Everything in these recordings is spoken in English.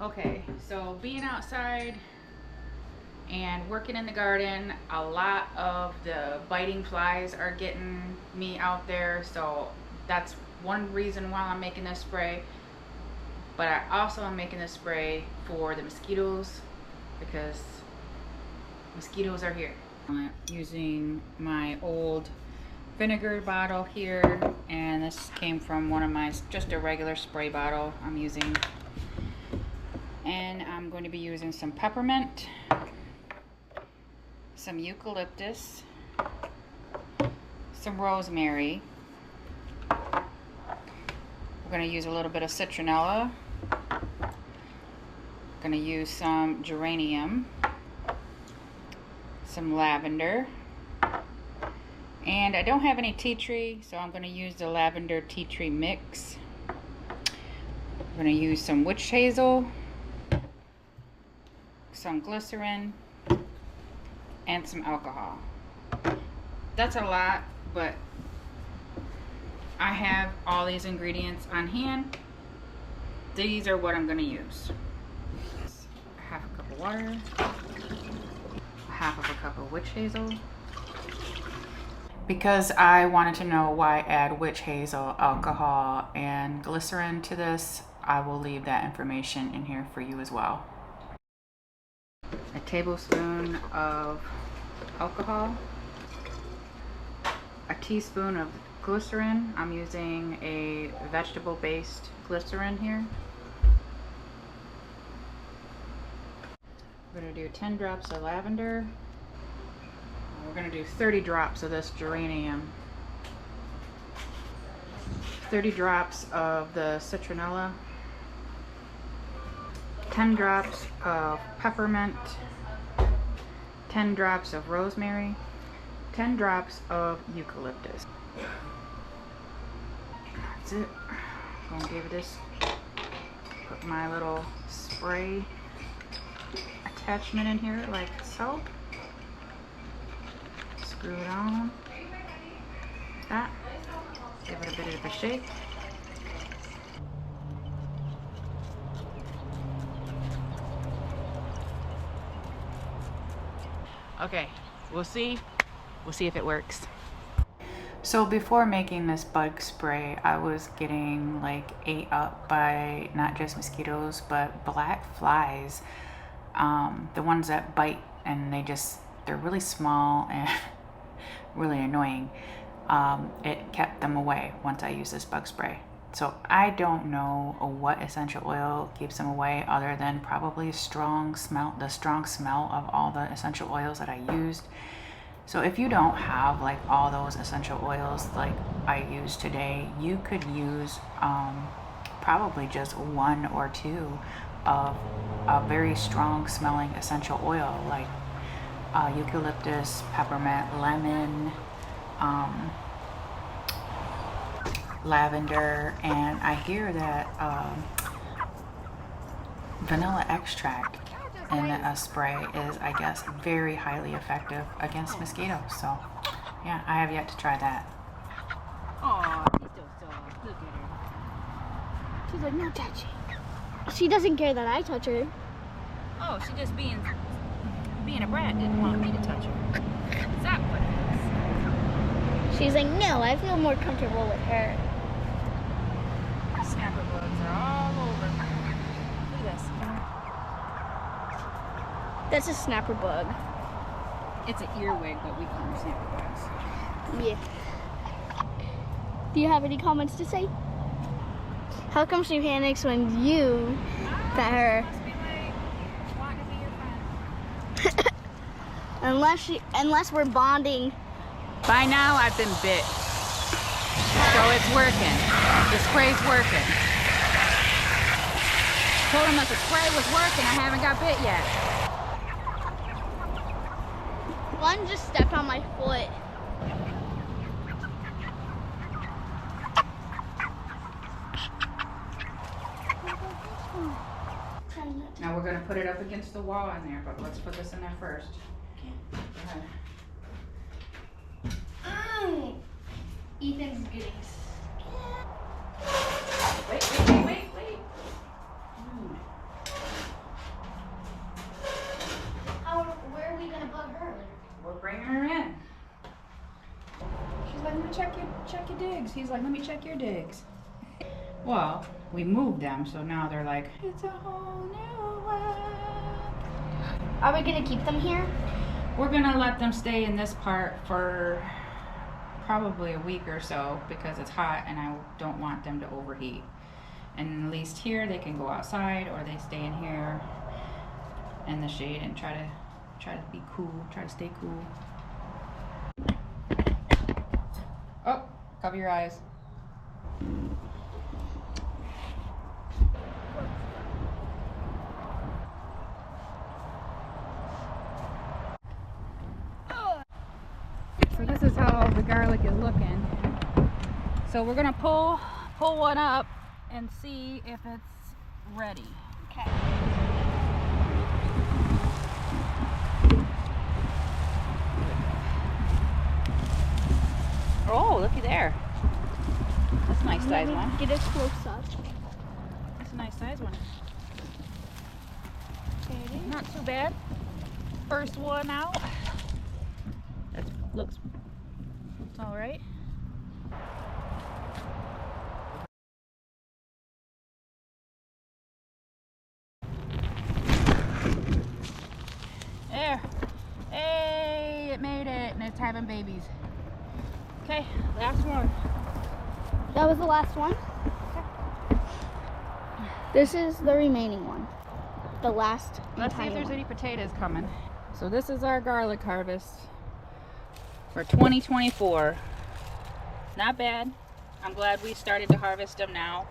Okay, so being outside and working in the garden, a lot of the biting flies are getting me out there, so that's one reason why I'm making this spray. But I also am making this spray for the mosquitoes because mosquitoes are here. I'm using my old vinegar bottle here, and this came from one of my, just a regular spray bottle I'm using. And I'm going to be using some peppermint, some eucalyptus, some rosemary. We're going to use a little bit of citronella. Going to use some geranium, some lavender, and I don't have any tea tree, so I'm going to use the lavender tea tree mix. I'm going to use some witch hazel, some glycerin, and some alcohol. That's a lot, but I have all these ingredients on hand. These are what I'm going to use. Half a cup of water, half of a cup of witch hazel. Because I wanted to know why add witch hazel, alcohol, and glycerin to this, I will leave that information in here for you as well. A tablespoon of alcohol, a teaspoon of glycerin. I'm using a vegetable-based glycerin here. We're going to do 10 drops of lavender. We're going to do 30 drops of this geranium. 30 drops of the citronella. 10 drops of peppermint. 10 drops of rosemary. 10 drops of eucalyptus. That's it. I'm going to give this, put my little spray attachment in here like so. Screw it on. Like that. Give it a bit of a shake. Okay, we'll see if it works. So before making this bug spray, I was getting like ate up by not just mosquitoes, but black flies. The ones that bite, and they're really small and really annoying. It kept them away once I used this bug spray. So I don't know what essential oil keeps them away other than probably the strong smell of all the essential oils that I used. So if you don't have like all those essential oils like I used today, you could use probably just one or two of a very strong smelling essential oil like eucalyptus, peppermint, lemon, lavender, and I hear that vanilla extract in a spray is, I guess, very highly effective against mosquitoes. So yeah, I have yet to try that. Oh, she's so soft. Look at her. She's like, no touching. She doesn't care that I touch her. Oh, she just being a brat, didn't want me to touch her. Is that what it is? She's like, no, I feel more comfortable with her. Snapper bugs are all over. Look at this. That's a snapper bug. It's an earwig, but we call them snapper bugs. Yeah. Do you have any comments to say? How come she panics when you pet her? Must be like wanting to be your friend. Unless we're bonding. By now I've been bit. So it's working. The spray's working. Told him that the spray was working. I haven't got bit yet. One just stepped on my foot. Now we're going to put it up against the wall in there, but let's put this in there first. Go ahead. Ethan's getting Wait. to check your digs. He's like, let me check your digs. Well, we moved them, so now they're like, it's a whole new world. Are we gonna keep them here? We're gonna let them stay in this part for probably a week or so because it's hot and I don't want them to overheat. And at least here they can go outside, or they stay in here in the shade and try to be cool, try to stay cool. Oh, cover your eyes. So this is how the garlic is looking. So we're gonna pull one up and see if it's ready. Okay. Oh, looky there. That's a nice size one. Get a close up. That's a nice size one. There it is. Not too bad. First one out. That looks all right. There. Hey, it made it, and it's having babies. Okay, last one. That was the last one. This is the remaining one. The last. Let's see if entire there's one. any potatoes coming. So this is our garlic harvest for 2024. Not bad. I'm glad we started to harvest them now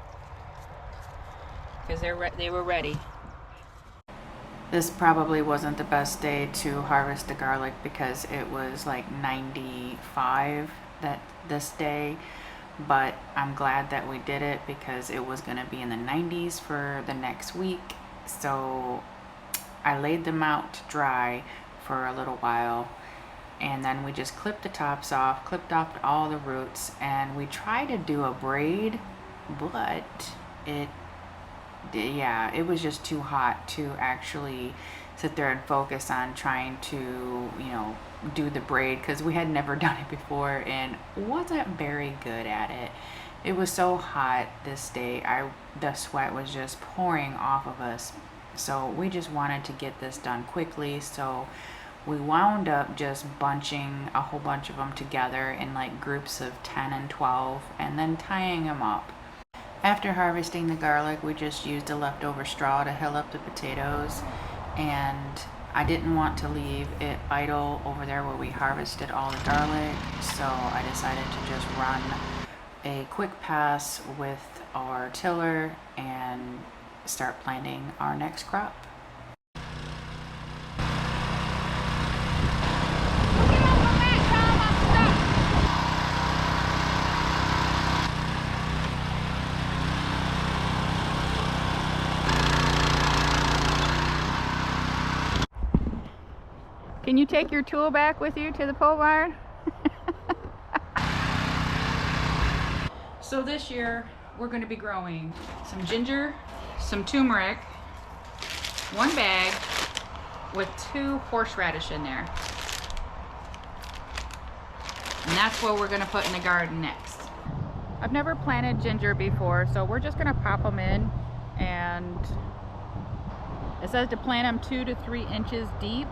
because they were ready. This probably wasn't the best day to harvest the garlic because it was like 95 this day, but I'm glad that we did it because it was going to be in the 90s for the next week. So I laid them out to dry for a little while, and then we just clipped the tops off, clipped off all the roots, and we tried to do a braid, but it was just too hot to actually sit there and focus on trying to, do the braid, because we had never done it before and wasn't very good at it. It was so hot this day. The sweat was just pouring off of us. So we just wanted to get this done quickly. So we wound up just bunching a whole bunch of them together in like groups of 10 and 12 and then tying them up. After harvesting the garlic, we just used a leftover straw to hill up the potatoes, and I didn't want to leave it idle over there where we harvested all the garlic, so I decided to just run a quick pass with our tiller and start planting our next crop. Can you take your tool back with you to the pole barn? So this year we're going to be growing some ginger, some turmeric, one bag with 2 horseradish in there. And that's what we're going to put in the garden next. I've never planted ginger before, so we're just going to pop them in, and it says to plant them 2 to 3 inches deep.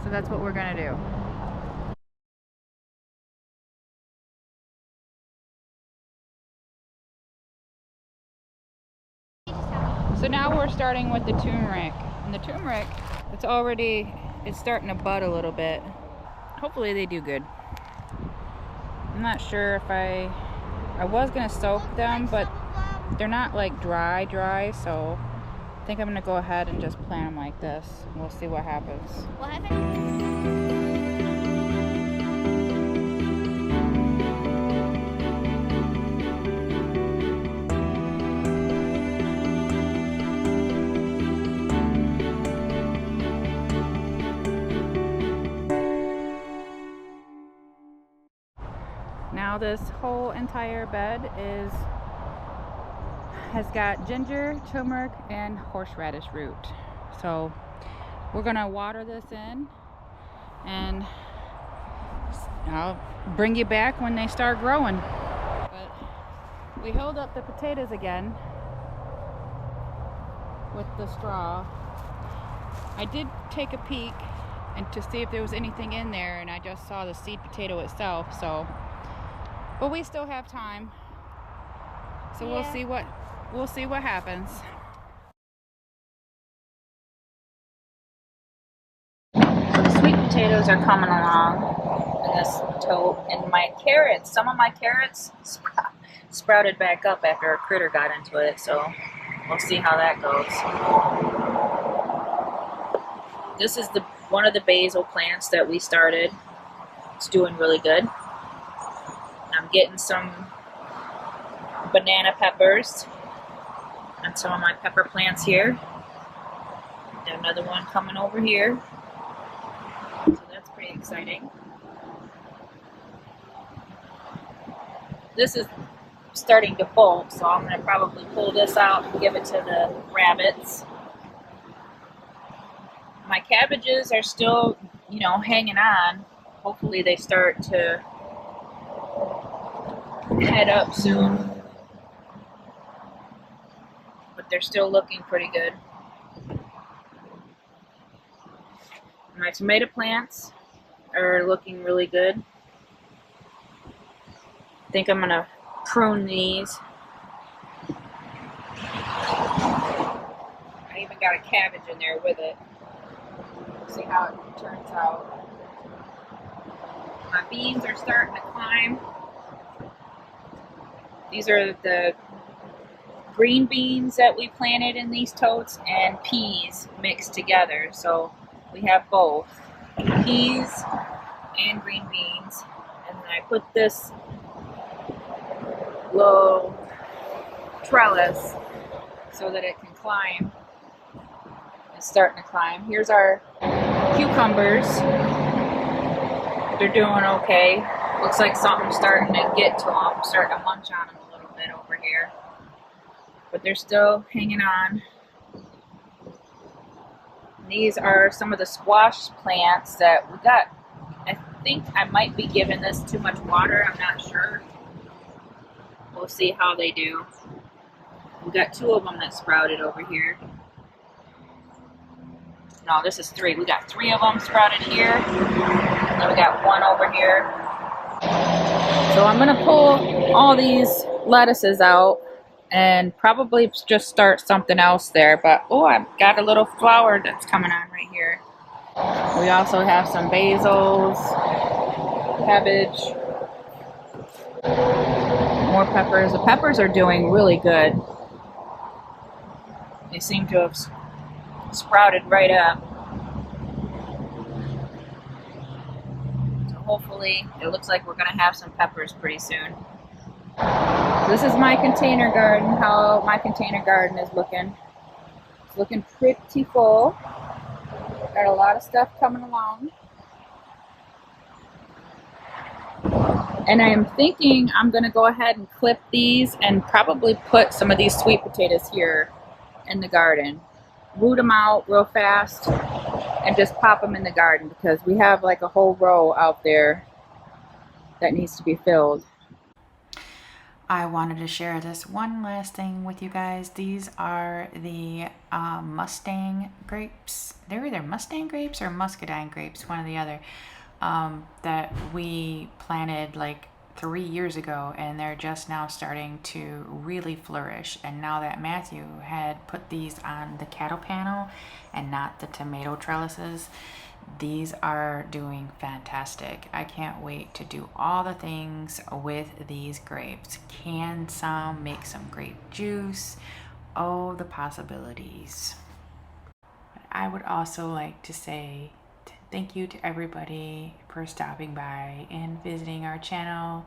So that's what we're gonna do. So now we're starting with the turmeric. And the turmeric, it's starting to bud a little bit. Hopefully they do good. I'm not sure if I was gonna soak them, but they're not like dry, so I think I'm gonna go ahead and just plant them like this. We'll see what happens. What happened? Now this whole entire bed has got ginger, turmeric, and horseradish root. So we're gonna water this in and I'll bring you back when they start growing. But we held up the potatoes again with the straw. I did take a peek and to see if there was anything in there, and I just saw the seed potato itself. So, but we still have time. So Yeah. we'll see what happens. Sweet potatoes are coming along in this tote, and my carrots, some of my carrots sprouted back up after a critter got into it, so we'll see how that goes. This is one of the basil plants that we started. It's doing really good. I'm getting some banana peppers on some of my pepper plants here. Got another one coming over here. So that's pretty exciting. This is starting to bolt, so I'm going to probably pull this out and give it to the rabbits. My cabbages are still, hanging on. Hopefully they start to head up soon. But they're still looking pretty good. My tomato plants are looking really good. I think I'm going to prune these. I even got a cabbage in there with it. See how it turns out. My beans are starting to climb. These are the green beans that we planted in these totes and peas mixed together. So we have both peas and green beans. And then I put this low trellis so that it can climb. It's starting to climb. Here's our cucumbers. They're doing okay. Looks like something's starting to get to them, starting to munch on them a little bit over here. But they're still hanging on. These are some of the squash plants that we got. I think I might be giving this too much water. I'm not sure. We'll see how they do. We got 2 of them that sprouted over here. No, this is 3. We got 3 of them sprouted here. And then we got 1 over here. So I'm going to pull all these lettuces out and probably just start something else there. But, oh, I've got a little flower that's coming on right here. We also have some basils, cabbage, more peppers. The peppers are doing really good. They seem to have sprouted right up. So hopefully it looks like we're going to have some peppers pretty soon. This is my container garden, how my container garden is looking. It's looking pretty full. Got a lot of stuff coming along. And I'm thinking I'm going to go ahead and clip these and probably put some of these sweet potatoes here in the garden. Root them out real fast and just pop them in the garden because we have like a whole row out there that needs to be filled. I wanted to share this one last thing with you guys. These are the Mustang grapes. They're either Mustang grapes or Muscadine grapes, one or the other, that we planted like 3 years ago, and they're just now starting to really flourish. And now that Matthew had put these on the cattle panel and not the tomato trellises, these are doing fantastic. I can't wait to do all the things with these grapes. Can some, make some grape juice. Oh, the possibilities. I would also like to say thank you to everybody for stopping by and visiting our channel,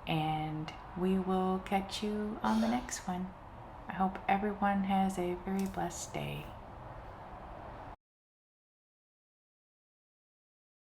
and we will catch you on the next one. I hope everyone has a very blessed day.